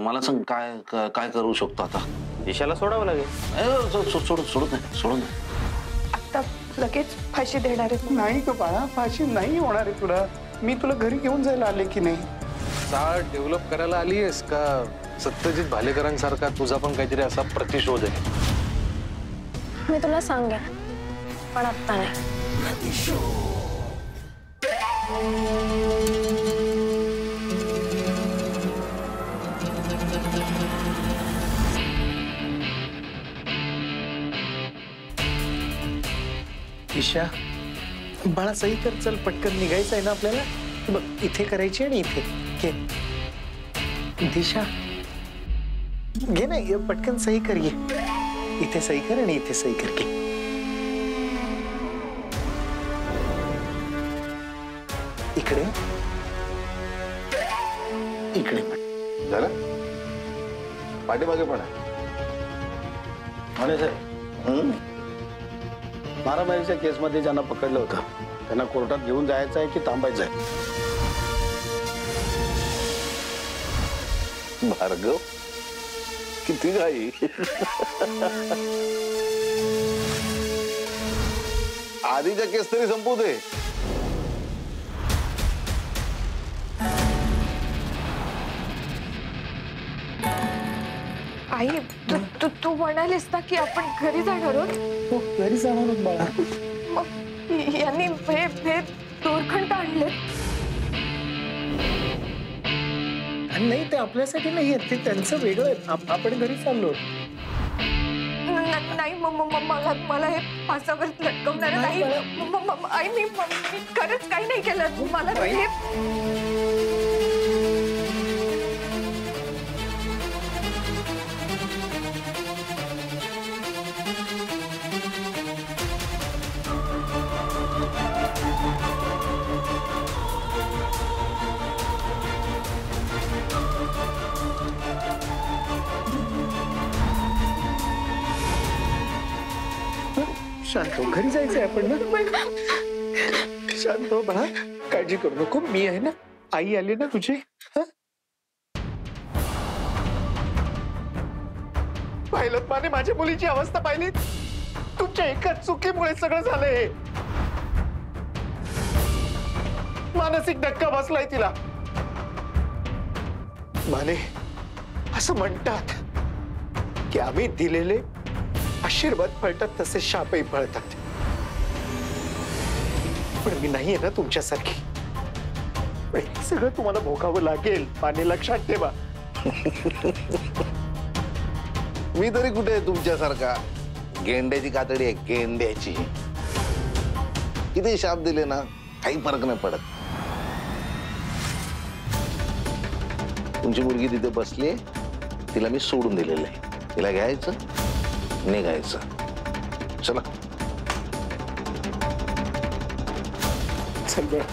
मला सांग काय काय करू शकतो आता? दिशाला सोडावं लागेल. सोडून नाही. आता लगेच फाशी देणार आहेत? नाही ग बाळा, फाशी नाही होणार आहे तुला. मी तुला घरी घेऊन जायला आले की नाही. चाळ डेव्हलप करायला आली आहेस का सत्यजित भालेकरांसारखा तुझा पण काहीतरी असा प्रतिशोध आहे? मी तुला सांगेन, पण आत्ता नाही. ईशा, बाळा सही कर, चल पटकन निघायचं आहे ना आपल्याला. बघ इथे करायची आणि इथे घे. दिशा घे ना, पटकन सही कर. ये इथे सही कर आणि इथे सही कर. घे इकडे इकडे पण झालं. पाठीमागे पण आहे. म्हणे साहेब, मारामारीच्या केसमध्ये ज्यांना पकडलं होतं त्यांना कोर्टात घेऊन जायचं आहे की थांबायचं आहे? भार्गव किती घाई. आधीच्या केस तरी संपू दे. आई, तू म्हणालीस ना की आपण घरी जाणार आहोत? हो, घरी जाणार आहोत बाळा. मग यांनी हे दोरखंड आणले? नाही, ते आपल्यासाठी नाही आहेत, ते त्यांचं वेगळं आहे. आपण घरी चाललो. नाही, मला हे फासावर लटकवणार नाही. आई, मी खरंच काही नाही केलं. मला हे शांत हो, घरी जायचंय आपण ना. शांत हो बाळा, काळजी करू नको. मी आहे ना, आई आली ना तुझी. पाहिलं माने, माझ्या मुलीची अवस्था पाहिली. तुमच्या एकाच चुकीमुळे सगळं झालंय. मानसिक धक्का बसलाय तिला. माने, असं म्हणतात की आम्ही दिलेले आशीर्वाद फळतात तसे शापही फळतात. पण मी नाहीये ना तुमच्यासारखी. पण हे सगळं तुम्हाला भोगावं लागेल. माने, लक्षात ठेवा. मी तरी कुठे आहे तुमच्यासारखा. गेंड्याची कातडी आहे, गेंड्याची. किती शाप दिले ना, काही फरक नाही पडत. तुमची मुलगी तिथे बसली, तिला मी सोडून दिलेलं आहे. तिला घ्यायचं, निघायचं. चला चल बरं,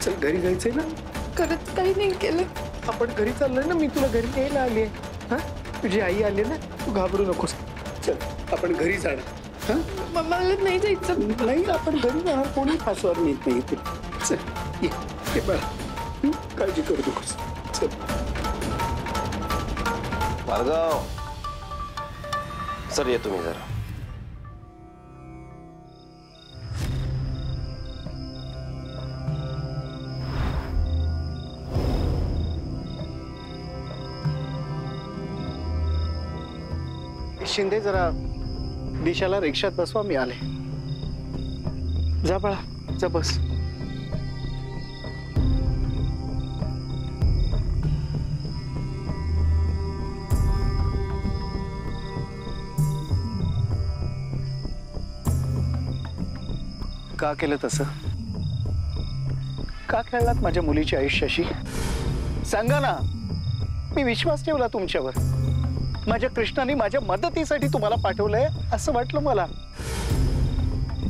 चल घरी जायचंय ना. खरंच काही नाही केलं. आपण घरी चाललोय ना, मी तुला घरी न्यायला आली. हा, तुझी आई आली ना, तू घाबरू नकोस. चल आपण घरी जाणार. हा, मला नाही जायचं. नाही, आपण घरी जाणार. कोणी फासवर नेत नाही तुला. चल ये बाळा, काळजी करू नकोस. चल भार्गव. सर येतो मी जरा. शिंदे, जरा दिशाला रिक्षात बसवा. मी आले. जा बाळा, जा बस. का केलं तसं? का खेळलात माझ्या मुलीच्या आयुष्याशी? सांगा ना. मी विश्वास ठेवला तुमच्यावर. माझ्या कृष्णाने माझ्या मदतीसाठी तुम्हाला पाठवलंय असं वाटलं मला.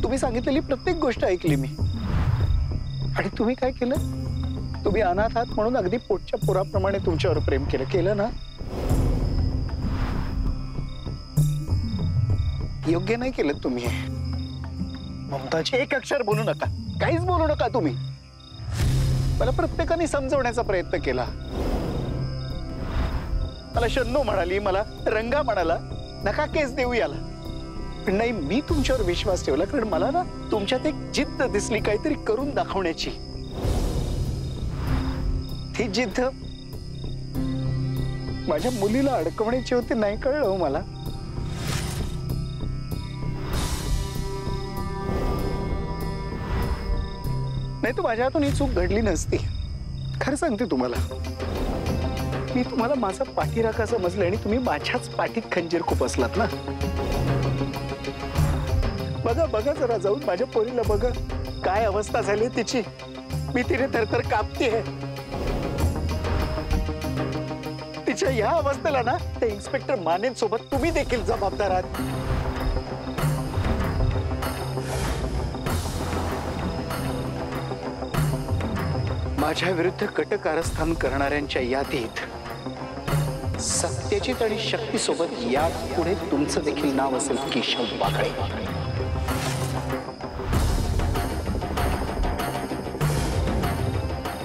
तुम्ही सांगितलेली प्रत्येक गोष्ट ऐकली मी. आणि तुम्ही काय केलं? तुम्ही अनाथ आहात म्हणून अगदी पोटच्या पोराप्रमाणे तुमच्यावर प्रेम केलं ना. योग्य नाही केलं तुम्ही. ममताची एक अक्षर बोलू नका, काहीच बोलू नका तुम्ही. मला प्रत्येकाने समजवण्याचा प्रयत्न केला. मला शन्नू म्हणाली, मला रंगा म्हणाला, नका केस देऊ याला. पण नाही, मी तुमच्यावर विश्वास ठेवला कारण मला ना तुमच्यात एक जिद्द दिसली काहीतरी करून दाखवण्याची. ती जिद्द माझ्या मुलीला अडकवण्याची होती, नाही कळलं हो मला. नाही तर माझ्या हातून ही चूक घडली नसती. खरं सांगते तुम्हाला, मी तुम्हाला माझा पाठीराखा समजले आणि तुम्ही माझ्याच पाठीत खंजीर खुपसलात ना. बघा बघा जरा जाऊन माझ्या पोरीला बघा, काय अवस्था झाली तिची. मी तिने थरथर कापतेय. तिच्या या अवस्थेला ना त्या इन्स्पेक्टर मानेन सोबत तुम्ही देखील जबाबदार आहात. माझ्या विरुद्ध कट कारस्थान करणाऱ्यांच्या यादीत सत्यजित आणि शक्ती सोबत या पुढे तुमचं देखील नाव असेल, केशव वाकळे.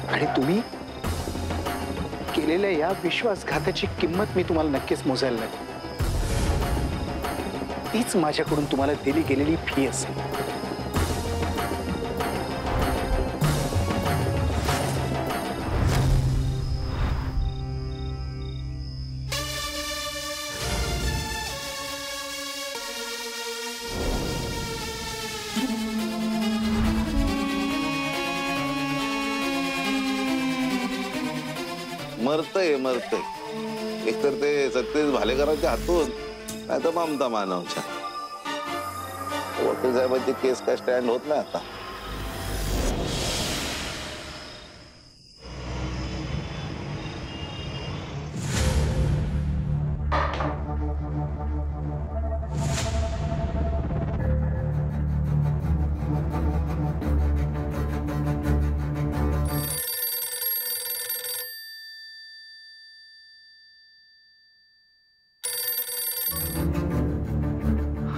आणि तुम्ही केलेल्या या विश्वासघाताची किंमत मी तुम्हाला नक्कीच मोजायला लागेल. तीच माझ्याकडून तुम्हाला दिली गेलेली फी असेल. मरतय एकतर ते सत्यजित भालेकरांच्या हातून, नाही तर ममता मानवच्या. वकील साहेबांची केस काय स्टँड होत नाही आता.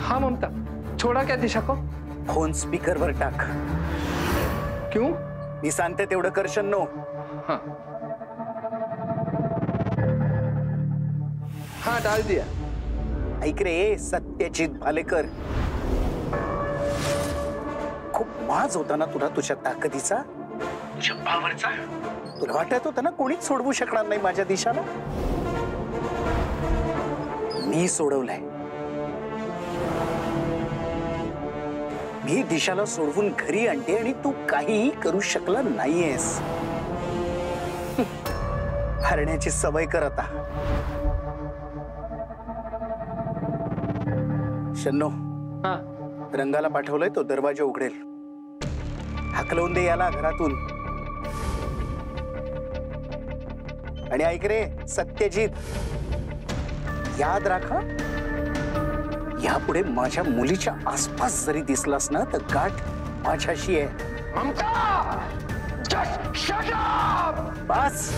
हाँ ममता, छोड़ा क्या दिशा को? फोन स्पीकर वर टाक. क्यों? मी सांगते तेवढं कर शन्नो. हाँ हाँ डाल दिया. ऐक रे सत्यजित भालेकर, खूप माज होता ना तुला तुझ्या ताकदीचा, तुझ्या पावरचा. तुला वाटत होतं ना कोणीच सोडवू शकणार नाही माझ्या दिशाला. मी सोडवलंय. मी दिशाला सोडवून घरी आणते आणि तू काहीही करू शकला नाहीयेस. हरण्याची सवय कर आता. शन्नो, हाँ रंगाला पाठवलंय, तो दरवाजा उघडेल. हाकलवून दे याला घरातून. आणि ऐक रे सत्यजित, याद राखा, यापुढे माझ्या मुलीच्या आसपास जरी दिसलास ना तर गाठ माझ्याशी आहे. बस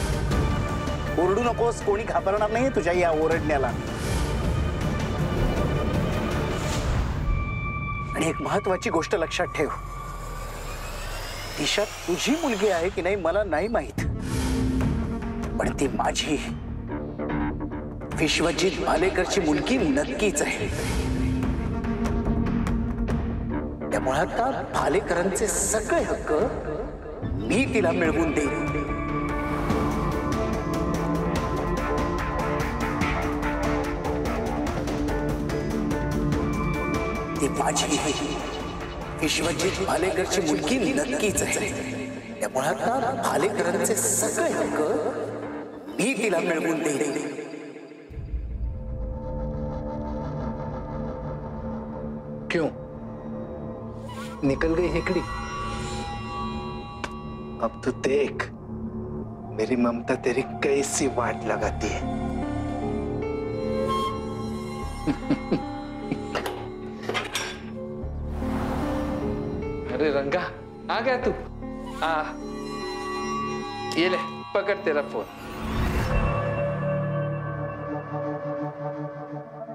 ओरडू नकोस, कोणी घाबरणार नाही तुझ्या या ओरडण्याला. आणि एक महत्वाची गोष्ट लक्षात ठेव, दिशा तुझी मुलगी आहे की नाही मला नाही माहित, पण ती माझी विश्वजित भालेकरची मुलगी नक्कीच आहे. त्यामुळे आता भालेकरांचे सगळे हक्क मी तिला मिळवून देईन. ती माझी विश्वजित भालेकरची मुलगी नक्कीच आहे. त्यामुळे आता भालेकरांचे सगळे हक्क मी तिला मिळवून देईन. क्यों? निकल गई हेकड़ी? अब तो देख मेरी ममता तेरी कैसी वाट लगाती है. अरे रंगा, आ गया तू? आ, ये ले पकड़ तेरा फोन.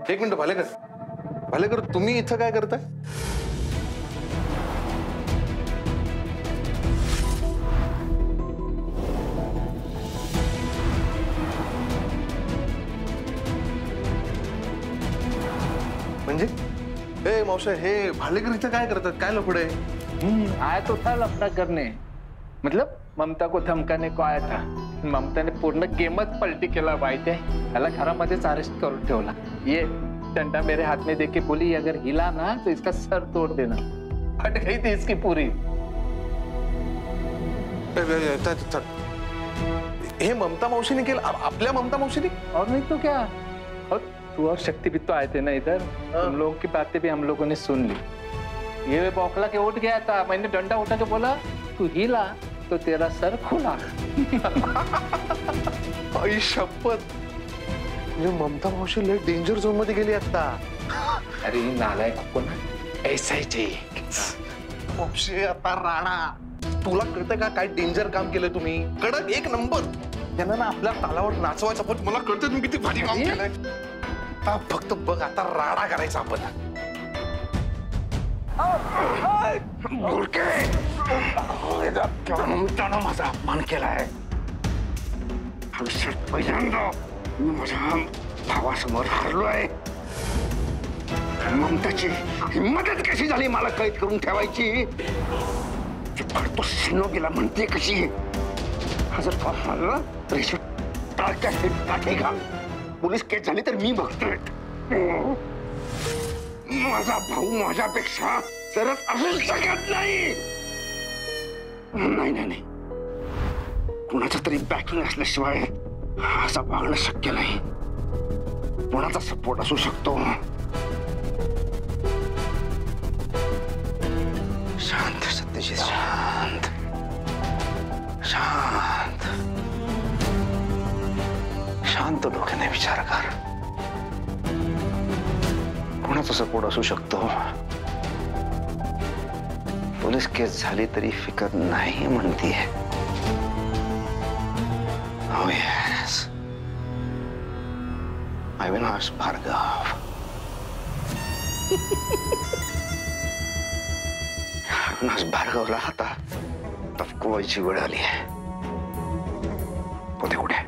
एक मिनिट भालेकर, भालेकर तुम्ही इथं काय करताय? ए मावशे, हे भालेकर इथं काय करतात? काय लफडे? आया तो था लफड़ा करने, मतलब ममता को धमकाने को आया था. ममताने पूर्ण गेमच पलटी केला माहिती आहे. त्याला घरामध्येच अरेस्ट करून ठेवला. ये डंडा मेरे हाथ में देके बोली अगर हिला ना तो इसका सर तोड़ देना. हट गई थी इसकी पूरी. हे ममता मावशीने केलं? आपल्या ममता मावशीने? और नहीं तो क्या. और तू और शक्ति भी तो आए थे ना इधर. तुम लोगों की बातें भी हम लोगों ने सुन ली. ये बौखला के उठ गया था. मैंने डंडा उठा के बोला तू हिला तो तेरा सर खुला. आई शपथ, म्हणजे ममता मावशी लय डेंजर झोन मध्ये गेली आता. अरे नालायक कोण ऐसा ही चाहिए. मावशी आता राणा, तुला कळतं का काय डेंजर काम केलं तुम्ही? कडक एक नंबर. त्यांना ना आपल्या तालावर नाचवायचं, पण मला कळतं तुम्ही किती भारी काम केलंय. आता फक्त बघ, आता राडा करायचा आपण. ममतानं माझा अपमान केलाय. आयुष्यात पहिल्यांदा मी माझ्या भावासमोर हरलोय. ममताची हिंमतच कशी झाली मला कैद करून ठेवायची? तो सिनोबीला म्हणते कशी, हा जर का हल्ला तर टाके घाल. पोलीस केस झाली तर मी बघतोय. माझा भाऊ माझ्यापेक्षा सरस असू शकत नाही. नाही नाही नाही, कुणाचं तरी बॅकिंग असल्याशिवाय असं वागणं शक्य नाही. कुणाचा सपोर्ट असू शकतो. शांत सत्यजित, शांत शांत शांत डोक्याने विचार कर. कोणाचा सपोर्ट असू शकतो? पोलीस केस झाली तरी फिकर नाही म्हणतीये. Oh yes, Avinash Bhargava. अविनाश भार्गवला आता तपकवायची वेळ आली आहे. पोते कुठे?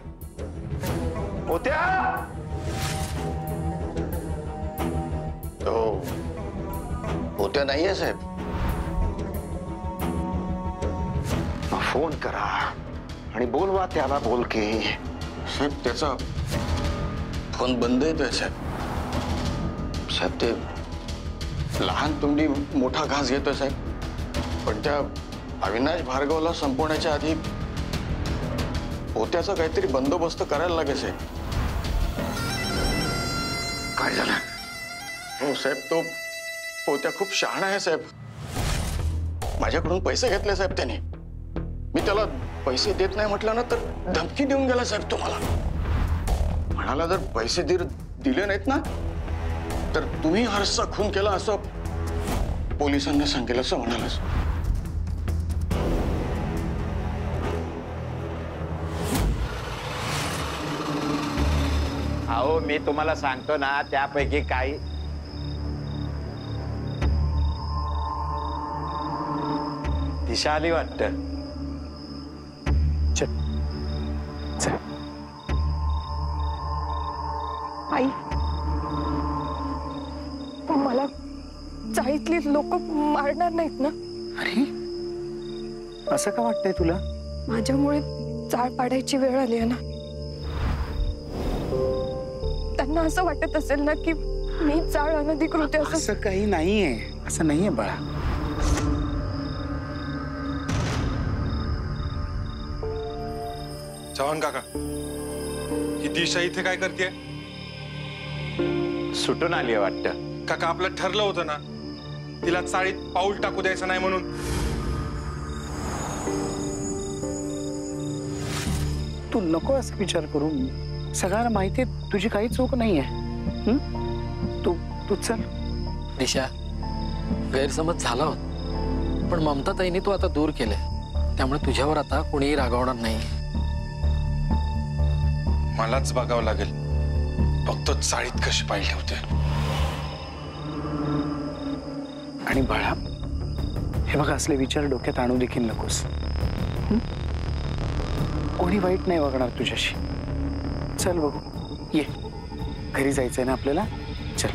पोत्या, तो पोत्या नाहीये साहेब. फोन करा आणि बोलवा त्याला. बोल की साहेब, त्याचा फोन बंद येतोय साहेब. साहेब, ते लहान तुंडी मोठा घास घेतोय साहेब. पण त्या अविनाश भार्गवला संपवण्याच्या आधी पोत्याचा काहीतरी बंदोबस्त करायला लागेल साहेब. काय झालं? हो साहेब, तो पोत्या खूप शहाणा आहे साहेब. माझ्याकडून पैसे घेतले साहेब त्याने. मी त्याला पैसे देत नाही म्हटलं ना तर धमकी देऊन गेला साहेब. तुम्हाला म्हणाला जर पैसे दिले नाहीत ना तर तुम्ही हर्षचा खून केला असं पोलिसांना सांगेल असं म्हणालास. अहो मी तुम्हाला सांगतो ना त्यापैकी काही. दिशा आली वाटतं. आई, मला चाळीतली लोक मारणार नाहीत ना? अरे असं का वाटतंय तुला? माझ्यामुळे चाळ पाडायची वेळ आली आहे ना. त्यांना असं वाटत असेल ना की मी चाळ अनधिकृत आहे. असं काही नाहीये. असं नाहीये बाळा. चव्हाण काका, ही दिशा इथे काय करते? सुटून आली वाटतं. काका, आपलं ठरलं होतं ना तिला चाळीत पाऊल टाकू द्यायचं नाही म्हणून. तू नको असा विचार करून. सगळ्यांना माहिती आहे तुझी काही चूक नाहीये. तू चल. दिशा, गैरसमज झाला होता पण ममता ताईने तू आता दूर केले, त्यामुळे तुझ्यावर आता कोणीही रागावणार नाही. मलाच बघावं लागेल फक्त चाळीत कशी पाहिली होते. आणि बाळा, हे बघा, असले विचार डोक्यात आणू देखील नकोस. कोणी वाईट नाही वागणार तुझ्याशी. चल बघू, ये. घरी जायचंय ना आपल्याला. चल.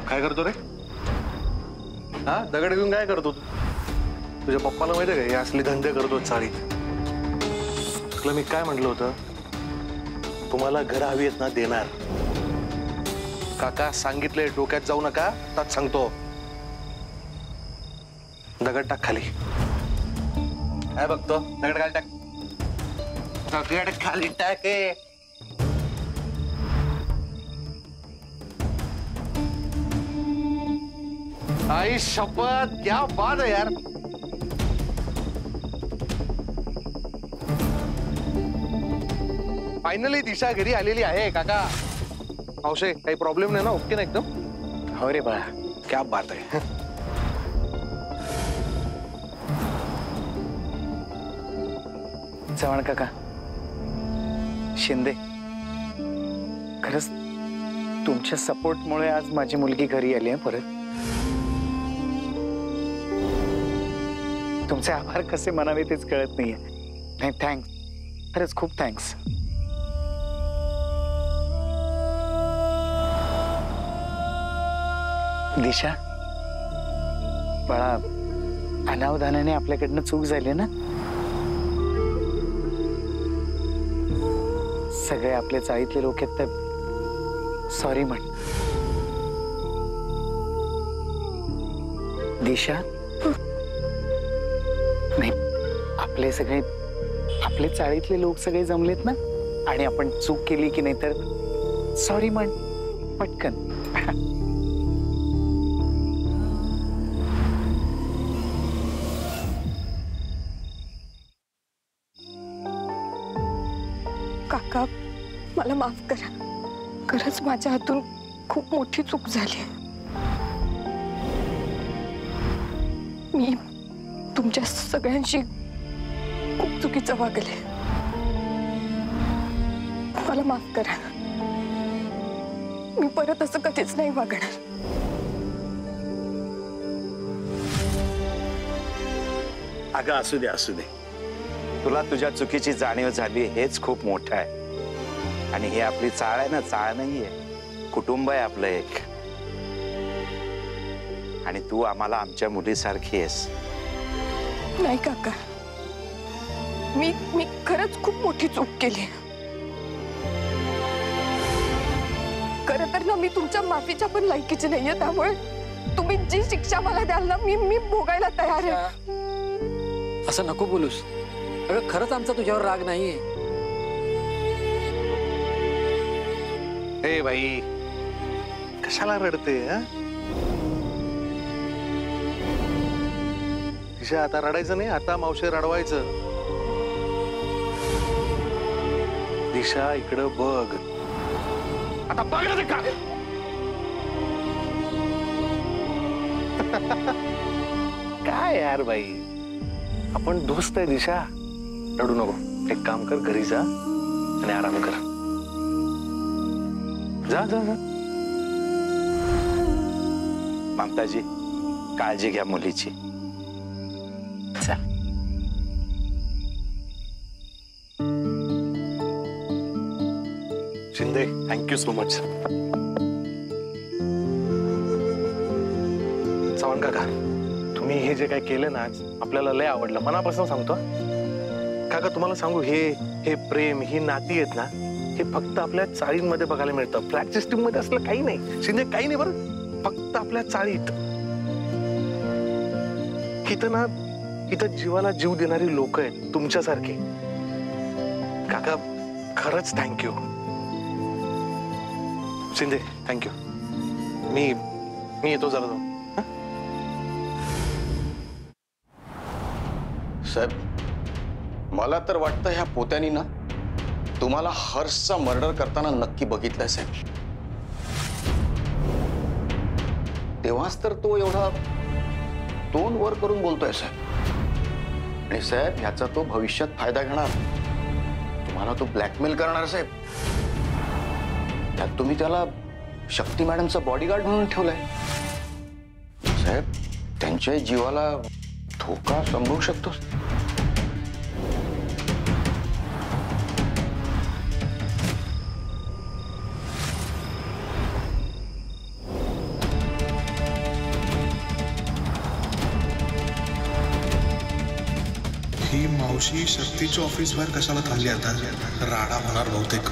काय करतो रे? हा, दगड घेऊन काय करतो तू? तुझ्या पप्पाला माहिती आहे का हे असले धंदे करतो चाळीत? तुला मी काय म्हटलं होतं? तुम्हाला घर हवी आहेत ना, देणार. काका सांगितलंय, डोक्यात जाऊ नका. त्यात सांगतो, दगड टाक खाली. काय बघतो? दगड खाली टाक. दगड खाली टाक. आई शपथ, क्या बात है यार. फायनली दिशा घरी आलेली आहे. काका मावशे, काही प्रॉब्लेम नाही ना? ओके ना एकदम? हो रे बाळा, क्या बात आहे. चव्हाण काका, शिंदे, खरंच तुमच्या सपोर्टमुळे आज माझी मुलगी घरी आली आहे परत. तुमचे आभार कसे मानावे तेच कळत नाहीये. नाही, थँक्स, खरंच खूप थँक्स. दिशा बाळा, अनावधानाने आपल्याकडनं चूक झाली ना. सगळे आपले चाळीतले लोक आहेत तर सॉरी म्हण. दिशा, नाही, आपले सगळे, आपले चाळीतले लोक सगळे जमलेत ना, आणि आपण चूक केली की नाही तर सॉरी म्हण पटकन. काका, मला माफ करा. खरंच माझ्या हातून खूप मोठी चूक झाली. मी तुमच्या सगळ्यांशी खूप चुकीचं वागले. मला माफ करा. मी परत असं कधीच नाही वागणार. अगं असू दे, असू दे. तुला तुझ्या चुकीची जाणीव झाली हेच खूप मोठं आहे. आणि ही आपली चाळ आहे ना, चाळ नाहीये, कुटुंब आहे आपलं एक. आणि तू आम्हाला आमच्या मुलीसारखी आहेस. नाही काका, मी खरंच खूप मोठी चूक केली. खरं तर ना, मी तुमच्या माफीच्या पण लायकीची नाहीये. त्यामुळे तुम्ही जी शिक्षा मला द्याल ना, मी भोगायला तयार आहे. असं नको बोलूस. अगं खरंच आमचा तुझ्यावर राग नाहीये. हे बाई, कशाला रडते? दिशा, आता रडायचं नाही, आता मावशी रडवायचं. दिशा, इकडं बघ. आता बघ ना का. काय यार बाई, आपण दोस्त आहे. दिशा, रडू नको. एक काम कर, घरी जा आणि आराम कर. जा जा जा. ममताजी, काळजी घ्या मुलीची. जा. Shinde, thank you so much. Chavan काका, तुम्ही हे जे काय केलं ना आज, आपल्याला लय आवडलं. मनापासून सांगतो काका. तुम्हाला सांगू, हे प्रेम, ही नाती आहेत ना, हे फक्त आपल्या चाळींमध्ये बघायला मिळतं. फ्लॅट सिस्टीम मध्ये असलं काही नाही. शिंदे, काही नाही बरं, फक्त आपल्या चाळीत. इथं ना, इथं जीवाला जीव देणारी लोक आहेत तुमच्यासारखे. काका, खरंच थँक्यू. शिंदे, थँक्यू. मी येतो जरा जाऊन. साहेब, मला तर वाटतं ह्या पोत्यानी ना तुम्हाला हर्षचा मर्डर करताना नक्की बघितलंय साहेब. तेव्हाच तर तो एवढा तोंड वर करून बोलतोय साहेब. आणि साहेब, ह्याचा तो भविष्यात फायदा घेणार. तुम्हाला तो ब्लॅकमेल करणार साहेब. त्यात तुम्ही त्याला शक्ती मॅडमचा बॉडीगार्ड म्हणून ठेवलाय. साहेब, त्यांच्या जीवाला धोका संभवू शकतो. मावशी शक्तीच्या ऑफिस बाहेर कशाला थांबली आता? राडा होणार बहुतेक.